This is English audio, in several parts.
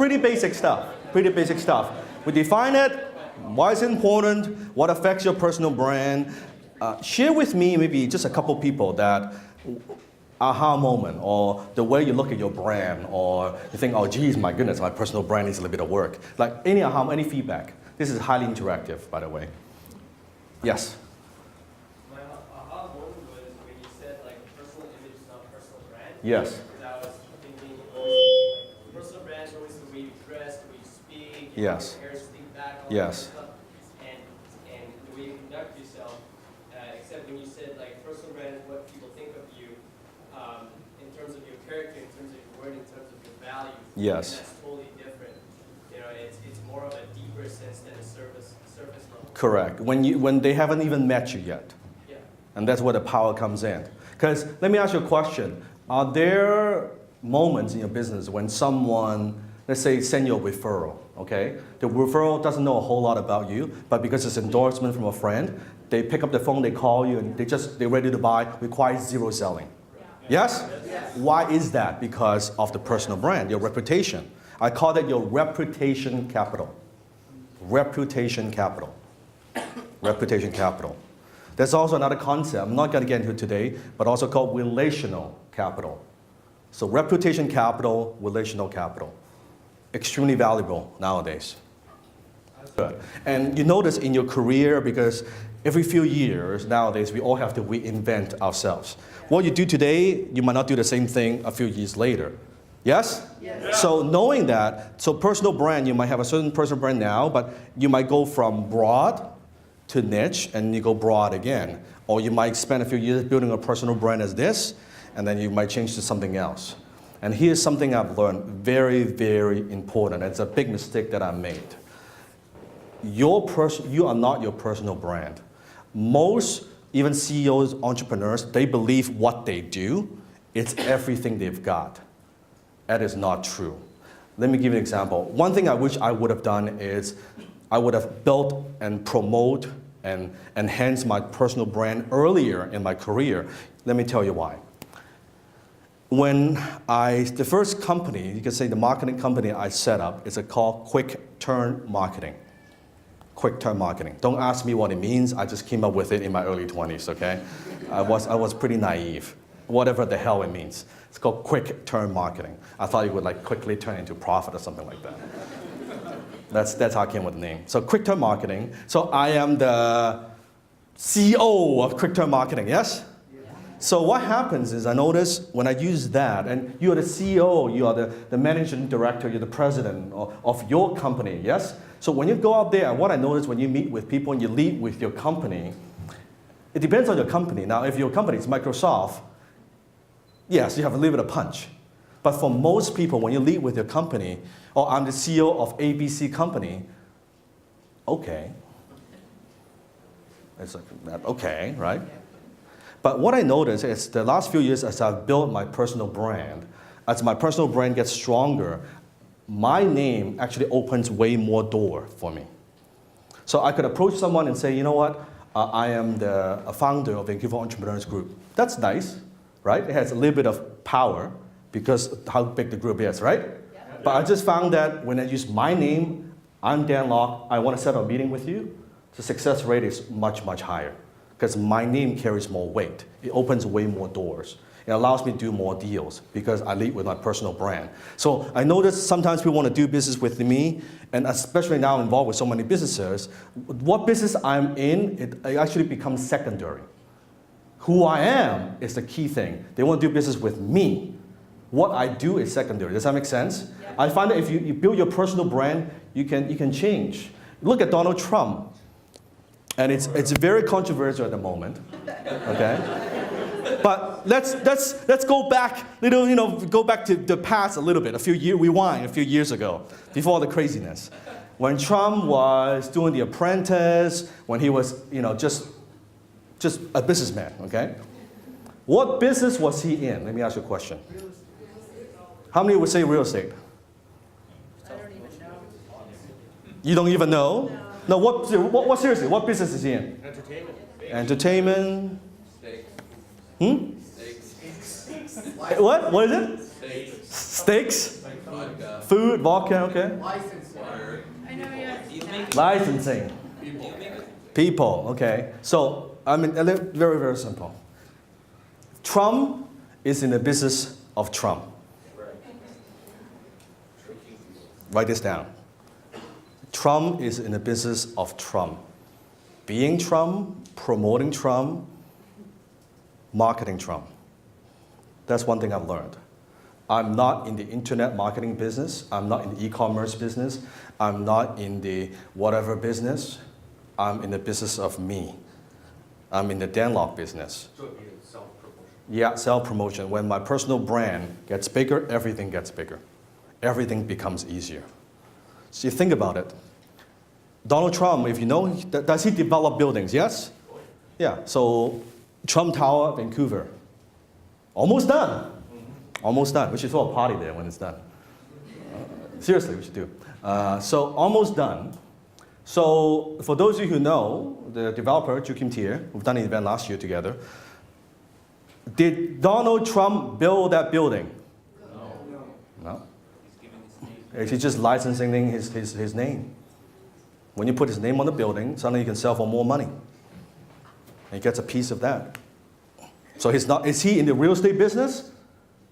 pretty basic stuff. Pretty basic stuff. We define it. Why is it important? What affects your personal brand? Share with me maybe just a couple people that aha moment, or the way you look at your brand, or you think, oh geez, my goodness, my personal brand needs a little bit of work. Like any aha, any feedback. This is highly interactive, by the way. Yes? My aha moment was when you said like personal image is not personal brand. Yes. Because I was thinking like, personal brand is always the way you dress, the way you speak, Yes. your hair slick back, all Yes. that stuff. And the way you conduct yourself, except when you said like personal brand is what people think of you in terms of your character, in terms of your word, in terms of your values. Yes. And that's totally different. You know, it's more of a deeper sense than a surface level. Correct. When they haven't even met you yet. Yeah. And that's where the power comes in. Because let me ask you a question. Are there moments in your business when someone, let's say, send you a referral, okay? The referral doesn't know a whole lot about you, but because it's endorsement from a friend, they pick up the phone, they call you, and they're ready to buy, requires zero selling. Yes? Yes? Why is that? Because of the personal brand, your reputation. I call that your reputation capital. Reputation capital. Reputation capital. There's also another concept, I'm not going to get into it today, but also called relational capital. So reputation capital, relational capital. Extremely valuable nowadays. Good. And you notice in your career, because every few years nowadays we all have to reinvent ourselves. What you do today, you might not do the same thing a few years later. Yes? Yes. So knowing that, so personal brand, you might have a certain personal brand now, but you might go from broad to niche, and you go broad again. Or you might spend a few years building a personal brand as this, and then you might change to something else. And here's something I've learned, very, very important. It's a big mistake that I made. You are not your personal brand. Most, even CEOs, entrepreneurs, they believe what they do, it's everything they've got. That is not true. Let me give you an example. One thing I wish I would have done is I would have built and promote and enhance my personal brand earlier in my career. Let me tell you why. The first company, you can say the marketing company I set up is called Quick Turn Marketing. Quick Turn Marketing. Don't ask me what it means. I just came up with it in my early 20s, okay? I was pretty naive. Whatever the hell it means. It's called Quick Turn Marketing. I thought it would like quickly turn into profit or something like that. That's how I came with the name. So Quick Turn Marketing. So I am the CEO of Quick Turn Marketing, yes? So what happens is I notice when I use that, and you are the CEO, you are the managing director, you're the president of your company, yes? So when you go out there, what I notice when you meet with people and you lead with your company, it depends on your company. Now, if your company is Microsoft, yes, you have a little bit of punch. But for most people, when you lead with your company, or I'm the CEO of ABC company, okay. It's like, okay, right? But what I noticed is the last few years as I've built my personal brand, as my personal brand gets stronger, my name actually opens way more door for me. So I could approach someone and say, you know what, I am the founder of Vancouver Entrepreneurs Group. That's nice, right? It has a little bit of power because how big the group is, right? Yeah. But I just found that when I use my name, I'm Dan Lok, I want to set up a meeting with you, the success rate is much, much higher because my name carries more weight. It opens way more doors. It allows me to do more deals because I lead with my personal brand. So I notice sometimes people want to do business with me, and especially now involved with so many businesses, what business I'm in, it actually becomes secondary. Who I am is the key thing. They want to do business with me. What I do is secondary. Does that make sense? Yeah. I find that if you build your personal brand, you can change. Look at Donald Trump. And it's very controversial at the moment, okay? But let's go back, go back to the past a little bit, rewind a few years ago, before the craziness. When Trump was doing The Apprentice, when he was, just a businessman, okay? What business was he in? Let me ask you a question. How many would say real estate? I don't even know. You don't even know? No, what seriously, what business is he in? Entertainment. Entertainment. Steaks. Hmm? Steaks. What? What is it? Steaks? Food, vodka, okay. I know, yeah. Licensing. People, okay. So, I mean, very, very simple. Trump is in the business of Trump. Write this down. Trump is in the business of Trump. Being Trump, promoting Trump, marketing Trump. That's one thing I've learned. I'm not in the internet marketing business. I'm not in the e-commerce business. I'm not in the whatever business. I'm in the business of me. I'm in the Danlock business. Yeah, self-promotion. When my personal brand gets bigger, everything gets bigger. Everything becomes easier. So you think about it. Donald Trump, if you know, does he develop buildings? Yes? Yeah, so Trump Tower, Vancouver. Almost done. Almost done. We should throw a party there when it's done. Seriously, we should do. So almost done. So for those of you who know, the developer, 𝐄𝐗𝐏𝐄𝐑𝐊, we've done an event last year together. Did Donald Trump build that building? No. He's just licensing his name. When you put his name on the building, suddenly you can sell for more money. And he gets a piece of that. So is he in the real estate business?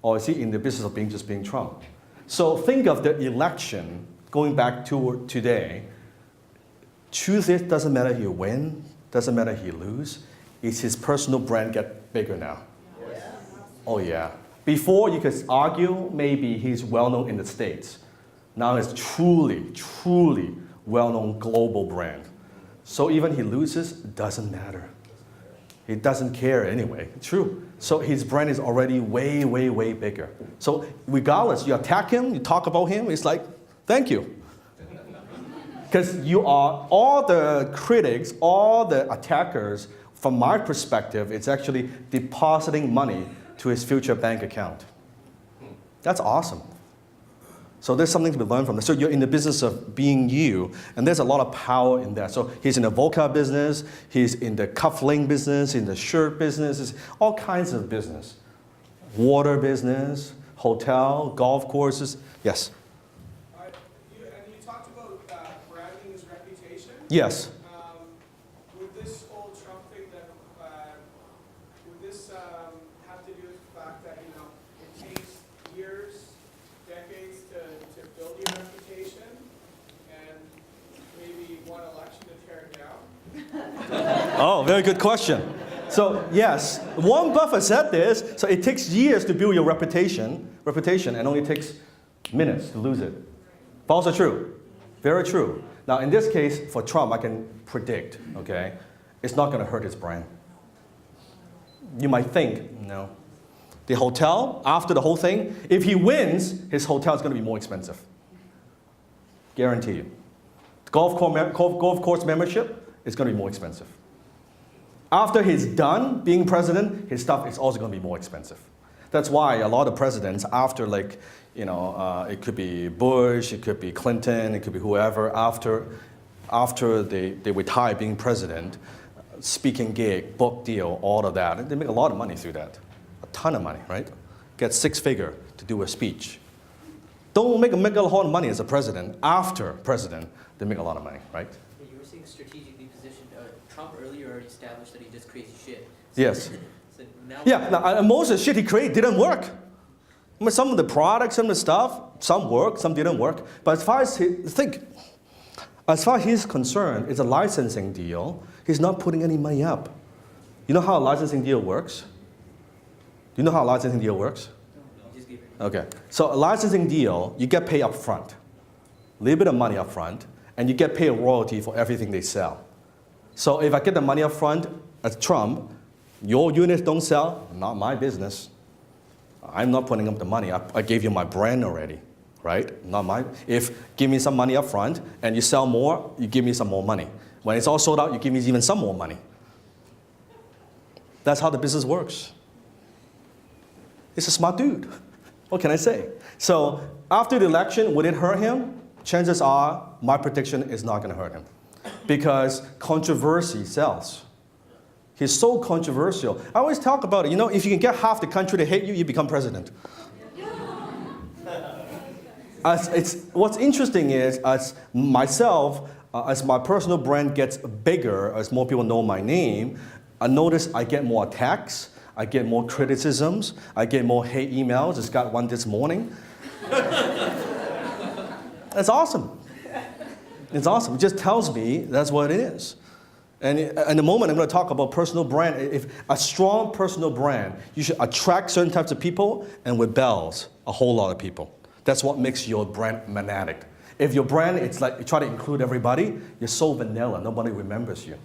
Or is he in the business of just being Trump? So think of the election going back to today. Truth is, doesn't matter he win, doesn't matter he lose. It's his personal brand get bigger now. Yes. Oh yeah. Before you could argue maybe he's well known in the States. Now it's truly, truly well-known global brand. So even he loses, doesn't matter. He doesn't care anyway. True. So his brand is already way, way, way bigger. So regardless, you attack him, you talk about him, it's like, thank you. Because you are, all the critics, all the attackers, from my perspective, it's actually depositing money to his future bank account. That's awesome. So there's something to be learned from this. So you're in the business of being you, and there's a lot of power in that. So he's in the vodka business, he's in the cufflink business, in the shirt business, all kinds of business. Water business, hotel, golf courses. Yes? And you talked about branding his reputation. Yes. Would this whole Trump thing would this have to do with the fact that, it takes years, decades to build your reputation, and maybe one election to tear it down? Oh, very good question. So yes, Warren Buffett said this, so it takes years to build your reputation, and only takes minutes to lose it. But also true, very true. Now in this case, for Trump, I can predict, okay, it's not going to hurt his brand. You might think, no. The hotel, after the whole thing, if he wins, his hotel is going to be more expensive. Guarantee you. Golf course membership is going to be more expensive. After he's done being president, his stuff is also going to be more expensive. That's why a lot of presidents, after it could be Bush, it could be Clinton, it could be whoever, after they retire being president, speaking gig, book deal, all of that, they make a lot of money through that. A ton of money, right? Get six-figure to do a speech. Don't make a lot of money as a president. After president, they make a lot of money, right? You were saying strategically positioned. Trump earlier already established that he does crazy shit. So, yes. So now Yeah, most of the shit he created didn't work. I mean, some of the products, some of the stuff, some worked, some didn't work. But as far as he's concerned, it's a licensing deal. He's not putting any money up. You know how a licensing deal works? Do you know how a licensing deal works? Okay, so a licensing deal, you get paid up front, a little bit of money up front, and you get paid a royalty for everything they sell. So if I get the money up front as Trump, your units don't sell, not my business. I'm not putting up the money. I gave you my brand already, right? Not my. If give me some money up front and you sell more, you give me some more money. When it's all sold out, you give me even some more money. That's how the business works. He's a smart dude. What can I say? So after the election, would it hurt him? Chances are, my prediction is not going to hurt him. Because controversy sells. He's so controversial. I always talk about it. You know, if you can get half the country to hate you, you become president. What's interesting is, as myself, as my personal brand gets bigger, as more people know my name, I notice I get more attacks, I get more criticisms, I get more hate emails. Just got one this morning. That's awesome. It's awesome. It just tells me that's what it is. And in a moment, I'm going to talk about personal brand. If a strong personal brand, you should attract certain types of people and rebels a whole lot of people. That's what makes your brand magnetic. If your brand, it's like you try to include everybody, you're so vanilla, nobody remembers you.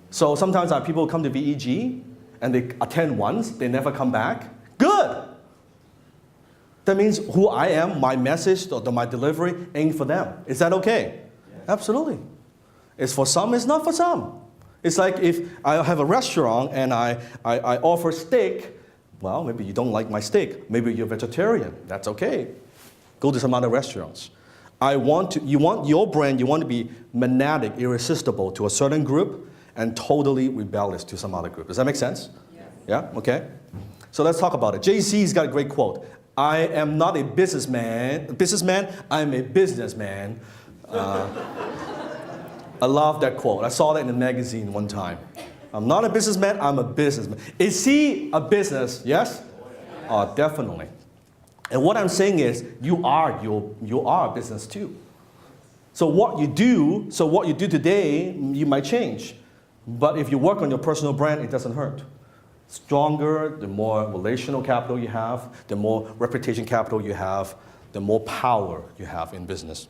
So sometimes people come to VEG and they attend once, they never come back. Good! That means who I am, my message, or my delivery ain't for them. Is that okay? Yeah. Absolutely. It's for some, it's not for some. It's like if I have a restaurant and I offer steak, well, maybe you don't like my steak. Maybe you're vegetarian. That's okay. Go to some other restaurants. You want your brand, you want to be magnetic, irresistible to a certain group and totally rebellious to some other group. Does that make sense? Yes. Yeah? Okay. So let's talk about it. Jay-Z's got a great quote. I am not a businessman, I'm a businessman. I love that quote. I saw that in a magazine one time. I'm not a businessman, I'm a businessman. Is he a business? Yes? Oh, definitely. And what I'm saying is, you are a business too. So what you do today, you might change. But if you work on your personal brand, it doesn't hurt. Stronger, the more relational capital you have, the more reputation capital you have, the more power you have in business.